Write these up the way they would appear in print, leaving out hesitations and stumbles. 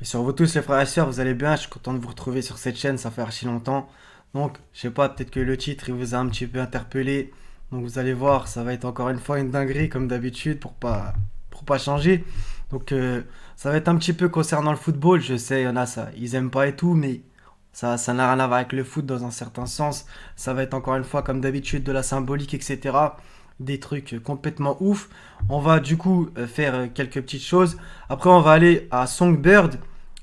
Et sur vous tous les frères et sœurs, vous allez bien, je suis content de vous retrouver sur cette chaîne, ça fait archi longtemps. Donc, je sais pas, peut-être que le titre il vous a un petit peu interpellé. Donc vous allez voir, ça va être encore une fois une dinguerie comme d'habitude pour pas changer. Donc ça va être un petit peu concernant le football, je sais, il y en a ça, ils aiment pas et tout, mais ça n'a rien à voir avec le foot dans un certain sens. Ça va être encore une fois comme d'habitude de la symbolique, etc. Des trucs complètement ouf. On va du coup faire quelques petites choses. Après, on va aller à Songbird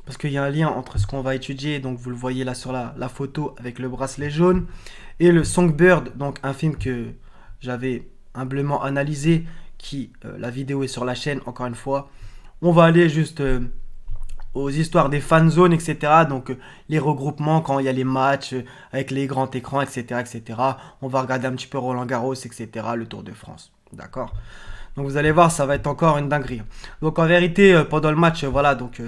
parce qu'il y a un lien entre ce qu'on va étudier, donc vous le voyez là sur la photo avec le bracelet jaune, et le Songbird, donc un film que j'avais humblement analysé, la vidéo est sur la chaîne, encore une fois. On va aller juste aux histoires des fan zones, etc. Donc les regroupements quand il y a les matchs avec les grands écrans, etc., etc. On va regarder un petit peu Roland Garros, etc., le Tour de France. D'accord. Donc vous allez voir, ça va être encore une dinguerie. Donc en vérité, pendant le match, voilà, donc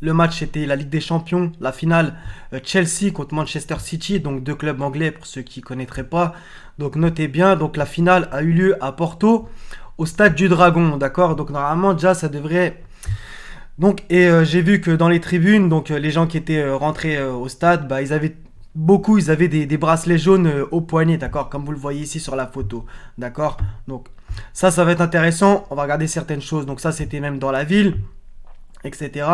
le match était la Ligue des Champions, la finale Chelsea contre Manchester City, donc deux clubs anglais pour ceux qui ne connaîtraient pas. Donc notez bien, donc la finale a eu lieu à Porto, au stade du Dragon, d'accord. Donc normalement déjà ça devrait. Donc j'ai vu que dans les tribunes, donc les gens qui étaient rentrés au stade, bah ils avaient des bracelets jaunes au poignet, d'accord, comme vous le voyez ici sur la photo, d'accord. Donc ça va être intéressant. On va regarder certaines choses. Donc ça c'était même dans la ville, etc.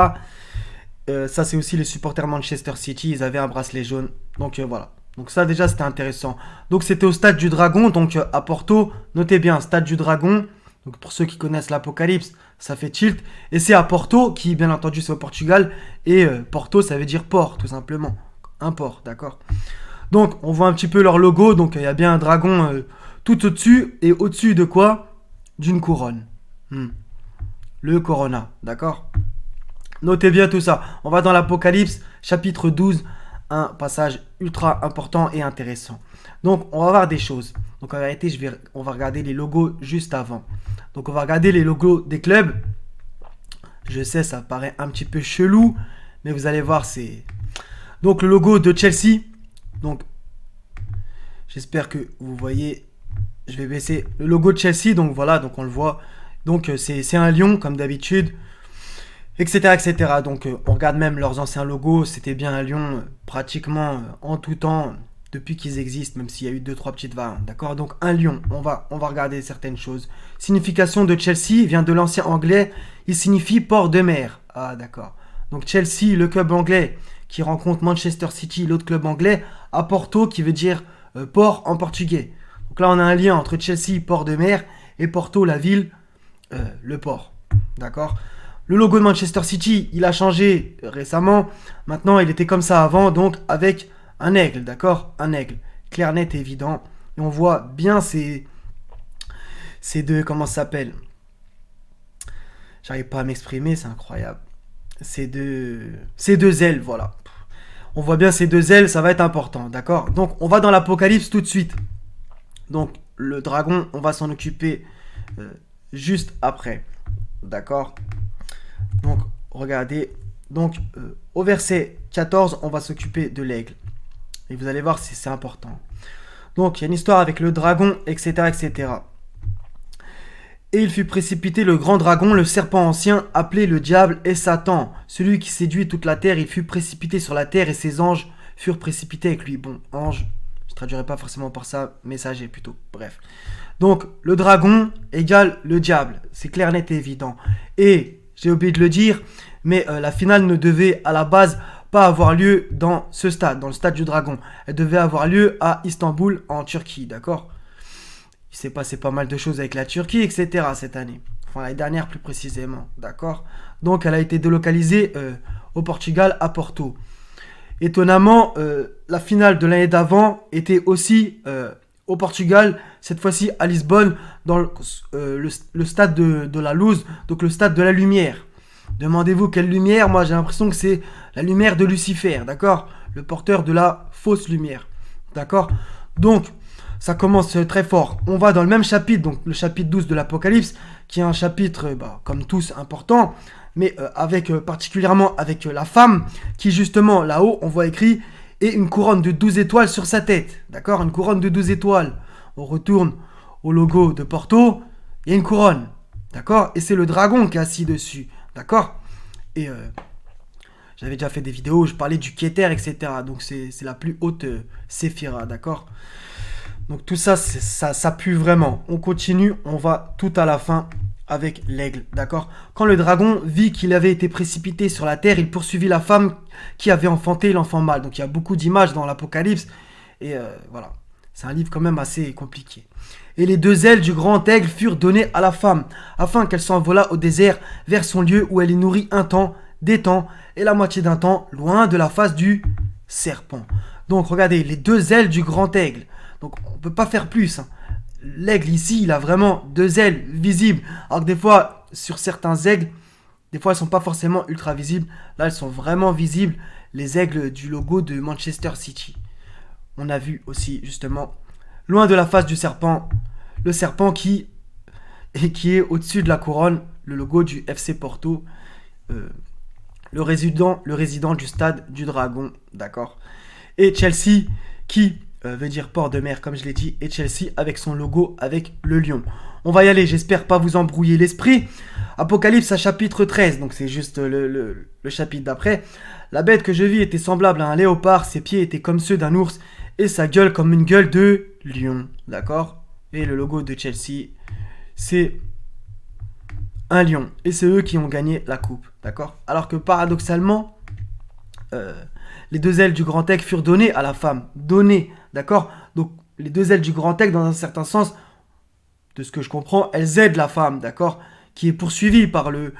Ça, c'est aussi les supporters Manchester City. Ils avaient un bracelet jaune. Donc voilà. Donc ça, déjà, c'était intéressant. Donc c'était au Stade du Dragon, donc à Porto. Notez bien, Stade du Dragon. Donc pour ceux qui connaissent l'Apocalypse, ça fait tilt. Et c'est à Porto, qui bien entendu c'est au Portugal. Et Porto, ça veut dire port, tout simplement. Un port, d'accord. Donc on voit un petit peu leur logo. Donc il y a bien un dragon tout au-dessus. Et au-dessus de quoi? D'une couronne. Hmm. Le Corona, d'accord. Notez bien tout ça. On va dans l'Apocalypse, chapitre 12, un passage ultra important et intéressant. Donc, on va voir des choses. Donc, en vérité, on va regarder les logos juste avant. Donc, on va regarder les logos des clubs. Je sais, ça paraît un petit peu chelou, mais vous allez voir, c'est... Donc, le logo de Chelsea. Donc, j'espère que vous voyez. Je vais baisser le logo de Chelsea. Donc, voilà, donc on le voit. Donc, c'est un lion, comme d'habitude. Etc. etc. Donc on regarde même leurs anciens logos, c'était bien un lion pratiquement en tout temps depuis qu'ils existent, même s'il y a eu deux trois petites variantes. D'accord. Donc un lion, on va regarder certaines choses. Signification de Chelsea vient de l'ancien anglais, il signifie port de mer. Ah d'accord. Donc Chelsea, le club anglais qui rencontre Manchester City, l'autre club anglais, à Porto qui veut dire port en portugais. Donc là on a un lien entre Chelsea, port de mer, et Porto, la ville, le port. D'accord. Le logo de Manchester City, il a changé récemment. Maintenant, il était comme ça avant, donc avec un aigle, d'accord. Un aigle. Clair, net et évident. Et on voit bien ces deux, comment ça s'appelle? J'arrive pas à m'exprimer, c'est incroyable. Ces deux ailes, voilà. On voit bien ces deux ailes, ça va être important, d'accord. Donc, on va dans l'Apocalypse tout de suite. Donc, le dragon, on va s'en occuper juste après, d'accord. Donc, regardez. Donc, au verset 14, on va s'occuper de l'aigle. Et vous allez voir si c'est important. Donc, il y a une histoire avec le dragon, etc., etc. Et il fut précipité le grand dragon, le serpent ancien, appelé le diable et Satan. Celui qui séduit toute la terre, il fut précipité sur la terre et ses anges furent précipités avec lui. Bon, ange, je ne traduirai pas forcément par ça, messager plutôt. Bref. Donc, le dragon égale le diable. C'est clair, net et évident. Et j'ai oublié de le dire, mais la finale ne devait à la base pas avoir lieu dans ce stade, dans le stade du Dragon. Elle devait avoir lieu à Istanbul, en Turquie, d'accord. Il s'est passé pas mal de choses avec la Turquie, etc. cette année. Enfin, l'année dernière plus précisément, d'accord. Donc elle a été délocalisée au Portugal, à Porto. Étonnamment, la finale de l'année d'avant était aussi au Portugal, cette fois-ci à Lisbonne, dans le stade de la Luz, donc le stade de la lumière. Demandez-vous quelle lumière? Moi j'ai l'impression que c'est la lumière de Lucifer, d'accord? Le porteur de la fausse lumière, d'accord? Donc, ça commence très fort. On va dans le même chapitre, donc le chapitre 12 de l'Apocalypse, qui est un chapitre, comme tous, important, mais particulièrement avec la femme, qui justement, là-haut, on voit écrit, et une couronne de 12 étoiles sur sa tête. D'accord? Une couronne de 12 étoiles. On retourne au logo de Porto, il y a une couronne. D'accord? Et c'est le dragon qui est assis dessus. D'accord? Et J'avais déjà fait des vidéos où je parlais du Keter, etc. Donc c'est la plus haute Séphira, d'accord? Donc tout ça, ça pue vraiment. On continue, on va tout à la fin avec l'aigle, d'accord? Quand le dragon vit qu'il avait été précipité sur la terre, il poursuivit la femme qui avait enfanté l'enfant mâle. Donc il y a beaucoup d'images dans l'Apocalypse. Et voilà, c'est un livre quand même assez compliqué. Et les deux ailes du grand aigle furent données à la femme, afin qu'elle s'envolât au désert vers son lieu où elle est nourrie un temps, des temps, et la moitié d'un temps, loin de la face du serpent. Donc regardez, les deux ailes du grand aigle. Donc on ne peut pas faire plus, hein. L'aigle ici, il a vraiment deux ailes visibles. Alors que des fois, sur certains aigles, des fois elles sont pas forcément ultra visibles. Là, elles sont vraiment visibles. Les aigles du logo de Manchester City. On a vu aussi justement, loin de la face du serpent, le serpent qui est au-dessus de la couronne, le logo du FC Porto, le résident du stade du Dragon, d'accord. Et Chelsea qui veut dire port de mer, comme je l'ai dit, et Chelsea avec son logo, avec le lion. On va y aller, j'espère pas vous embrouiller l'esprit. Apocalypse à chapitre 13, donc c'est juste le chapitre d'après. La bête que je vis était semblable à un léopard, ses pieds étaient comme ceux d'un ours, et sa gueule comme une gueule de lion, d'accord. Et le logo de Chelsea, c'est un lion, et c'est eux qui ont gagné la coupe, d'accord. Alors que paradoxalement, les deux ailes du grand aigle furent données à la femme, données, d'accord. Donc les deux ailes du grand aigle, dans un certain sens, de ce que je comprends, elles aident la femme, d'accord, qui est poursuivie par le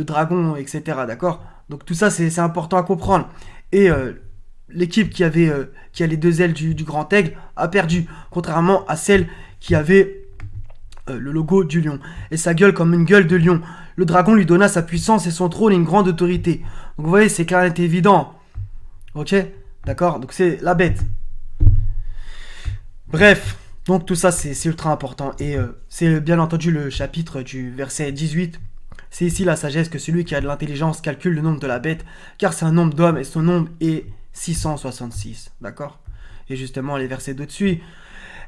dragon, etc., d'accord. Donc tout ça, c'est important à comprendre. Et l'équipe qui a les deux ailes du grand aigle a perdu, contrairement à celle qui avait le logo du lion. Et sa gueule comme une gueule de lion. Le dragon lui donna sa puissance et son trône et une grande autorité. Donc vous voyez, c'est clair et évident. Ok, d'accord. Donc c'est la bête. Bref, donc tout ça c'est ultra important. Et c'est bien entendu le chapitre du verset 18. C'est ici la sagesse que celui qui a de l'intelligence calcule le nombre de la bête, car c'est un nombre d'hommes et son nombre est 666. D'accord. Et justement, les versets d'au-dessus.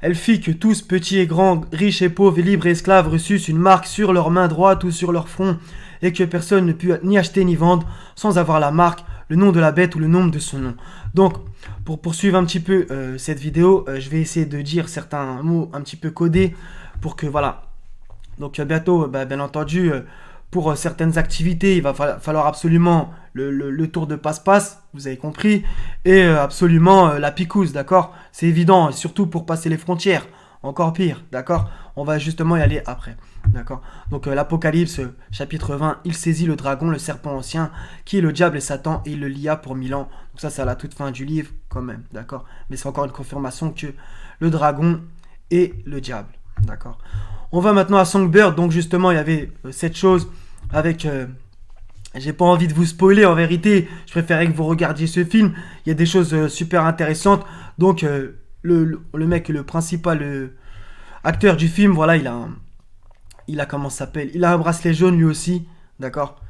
Elle fit que tous, petits et grands, riches et pauvres, libres et esclaves, reçussent une marque sur leur main droite ou sur leur front, et que personne ne put ni acheter ni vendre sans avoir la marque, le nom de la bête ou le nombre de son nom. Donc, pour poursuivre un petit peu cette vidéo, je vais essayer de dire certains mots un petit peu codés pour que, voilà. Donc, bientôt, bien entendu, pour certaines activités, il va falloir absolument le tour de passe-passe, vous avez compris, et absolument la picouse, d'accord. C'est évident, surtout pour passer les frontières, encore pire, d'accord. On va justement y aller après, d'accord. Donc l'Apocalypse, chapitre 20, il saisit le dragon, le serpent ancien, qui est le diable et Satan, et il le lia pour 1000 ans. Donc ça, c'est à la toute fin du livre, quand même, d'accord. Mais c'est encore une confirmation que le dragon est le diable, d'accord. On va maintenant à Songbird, donc justement, il y avait cette chose avec... j'ai pas envie de vous spoiler, en vérité, je préférais que vous regardiez ce film. Il y a des choses super intéressantes. Donc, le mec, le principal acteur du film, voilà, il a comment ça s'appelle? Il a un bracelet jaune lui aussi, d'accord?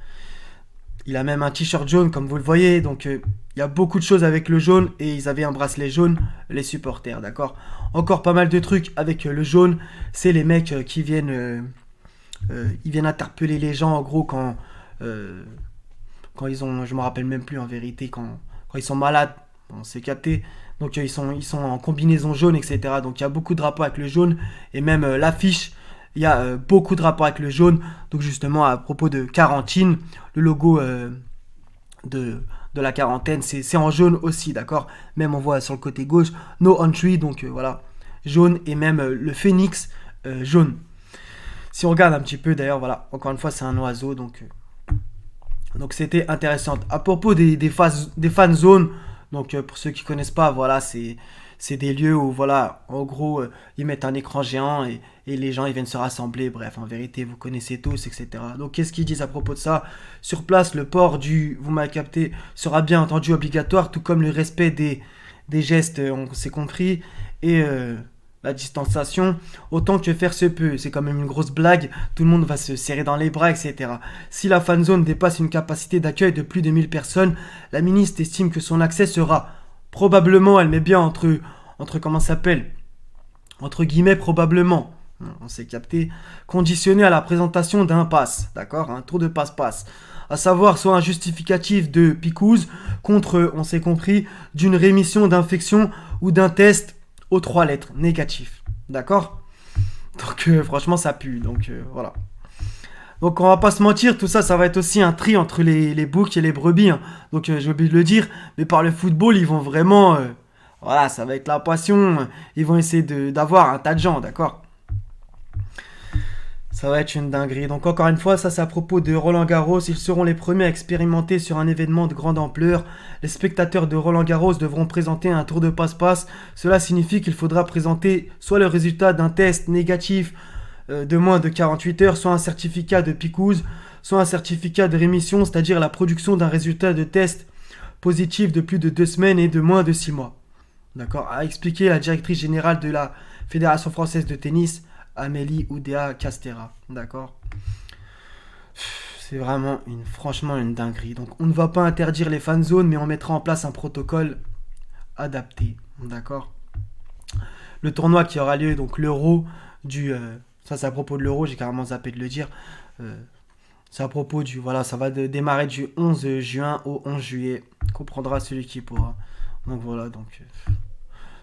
Il a même un t-shirt jaune, comme vous le voyez. Donc, il y a beaucoup de choses avec le jaune et ils avaient un bracelet jaune, les supporters, d'accord? Encore pas mal de trucs avec le jaune. C'est les mecs qui viennent, ils viennent interpeller les gens, en gros, quand ils ont, je me rappelle même plus en vérité, quand ils sont malades, on s'est capté. Donc ils sont en combinaison jaune, etc. Donc il y a beaucoup de rapports avec le jaune, et même l'affiche, il y a beaucoup de rapports avec le jaune. Donc justement, à propos de quarantine, le logo de la quarantaine, c'est en jaune aussi, d'accord. Même on voit sur le côté gauche, no entry, donc voilà, jaune, et même le phénix jaune. Si on regarde un petit peu, d'ailleurs, voilà, encore une fois, c'est un oiseau, donc c'était intéressant. À propos des fan zones, donc pour ceux qui connaissent pas, voilà, c'est des lieux où, voilà, en gros, ils mettent un écran géant et les gens, ils viennent se rassembler. Bref, en vérité, vous connaissez tous, etc. Donc, qu'est-ce qu'ils disent à propos de ça? Sur place, le port vous m'avez capté, sera bien entendu obligatoire, tout comme le respect des gestes, on s'est compris, et la distanciation, autant que faire se peut. C'est quand même une grosse blague, tout le monde va se serrer dans les bras, etc. Si la fan zone dépasse une capacité d'accueil de plus de 1000 personnes, la ministre estime que son accès sera probablement, elle met bien entre comment ça s'appelle, entre guillemets probablement, on s'est capté, conditionné à la présentation d'un pass, d'accord, un tour de passe-passe. à savoir soit un justificatif de picouse contre, on s'est compris, d'une rémission d'infection ou d'un test aux 3 lettres négatif. D'accord? Donc franchement ça pue, donc voilà. Donc on va pas se mentir, tout ça, ça va être aussi un tri entre les boucs et les brebis, hein. Donc j'ai oublié de le dire, mais par le football, ils vont vraiment... voilà, ça va être la passion. Ils vont essayer d'avoir un tas de gens, d'accord? Ça va être une dinguerie. Donc encore une fois, ça c'est à propos de Roland Garros. Ils seront les premiers à expérimenter sur un événement de grande ampleur. Les spectateurs de Roland Garros devront présenter un tour de passe-passe. Cela signifie qu'il faudra présenter soit le résultat d'un test négatif de moins de 48 heures, soit un certificat de picouse, soit un certificat de rémission, c'est-à-dire la production d'un résultat de test positif de plus de 2 semaines et de moins de 6 mois. D'accord? A expliqué la directrice générale de la Fédération française de tennis, Amélie Oudéa Castera. D'accord? C'est vraiment franchement une dinguerie. Donc on ne va pas interdire les fan zones, mais on mettra en place un protocole adapté. D'accord? Le tournoi qui aura lieu, donc l'Euro ça c'est à propos de l'Euro, j'ai carrément zappé de le dire. C'est à propos du... Voilà, ça va démarrer du 11 juin au 11 juillet. Comprendra celui qui pourra. Donc voilà, donc...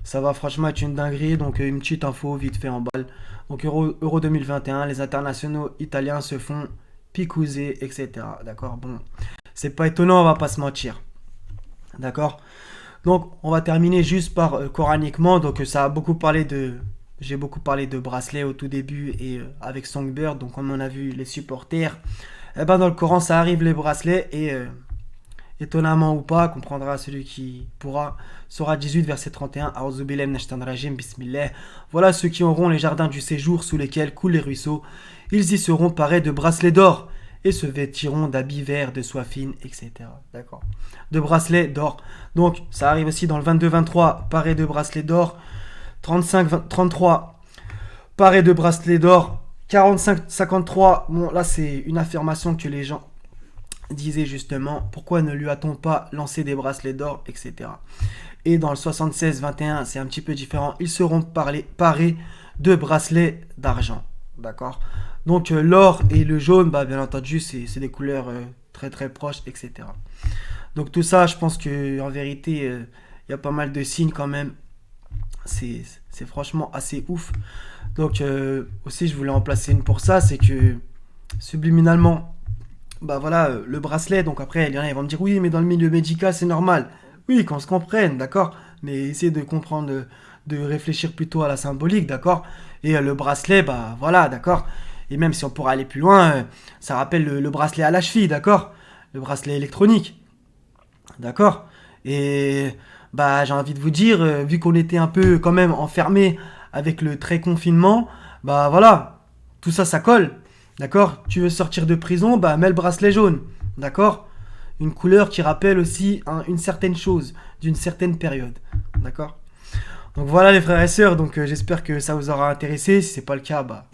ça va franchement être une dinguerie. Donc une petite info vite fait en balle. Donc Euro 2021, les internationaux italiens se font picouser, etc. D'accord? Bon, c'est pas étonnant, on va pas se mentir. D'accord? Donc on va terminer juste par coraniquement. Donc ça a beaucoup parlé de... J'ai beaucoup parlé de bracelet au tout début et avec Songbird. Donc comme on a vu les supporters, eh ben dans le Coran ça arrive les bracelets et... étonnamment ou pas, comprendra celui qui pourra. Surah 18, verset 31. A'udzubillahi minash shaitanir rajim, bismillah. Voilà ceux qui auront les jardins du séjour sous lesquels coulent les ruisseaux. Ils y seront parés de bracelets d'or et se vêtiront d'habits verts, de soie fine, etc. D'accord. De bracelets d'or. Donc, ça arrive aussi dans le 22-23, parés de bracelets d'or. 35-33, parés de bracelets d'or. 45-53, bon, là, c'est une affirmation que les gens disait justement pourquoi ne lui a-t-on pas lancé des bracelets d'or, etc. Et dans le 76-21, c'est un petit peu différent, ils seront parés de bracelets d'argent. D'accord? Donc l'or et le jaune, bah, bien entendu, c'est des couleurs très très proches, etc. Donc tout ça, je pense qu'en vérité, il y a pas mal de signes quand même. C'est franchement assez ouf. Donc aussi, je voulais en placer une pour ça, c'est que subliminalement, bah voilà, le bracelet, donc après, il y en a, ils vont me dire, oui, mais dans le milieu médical, c'est normal. Oui, qu'on se comprenne, d'accord? Mais essayez de comprendre, de réfléchir plutôt à la symbolique, d'accord? Et le bracelet, bah voilà, d'accord? Et même si on pourrait aller plus loin, ça rappelle le bracelet à la cheville, d'accord? Le bracelet électronique, d'accord? Et bah j'ai envie de vous dire, vu qu'on était un peu quand même enfermé avec le très confinement, bah voilà, tout ça, ça colle. D'accord? Tu veux sortir de prison, bah mets le bracelet jaune. D'accord? Une couleur qui rappelle aussi une certaine chose, d'une certaine période. D'accord? Donc voilà les frères et sœurs, donc j'espère que ça vous aura intéressé. Si c'est pas le cas, bah...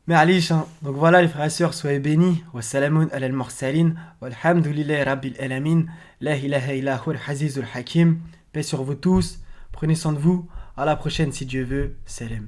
Mais alish, hein. Donc voilà les frères et sœurs, soyez bénis. Wassalamun ala al-mursalin. Walhamdulillahi rabbil alamin. La ilaha illa hu al-hazizul hakim. Paix sur vous tous. Prenez soin de vous. À la prochaine si Dieu veut. Salam.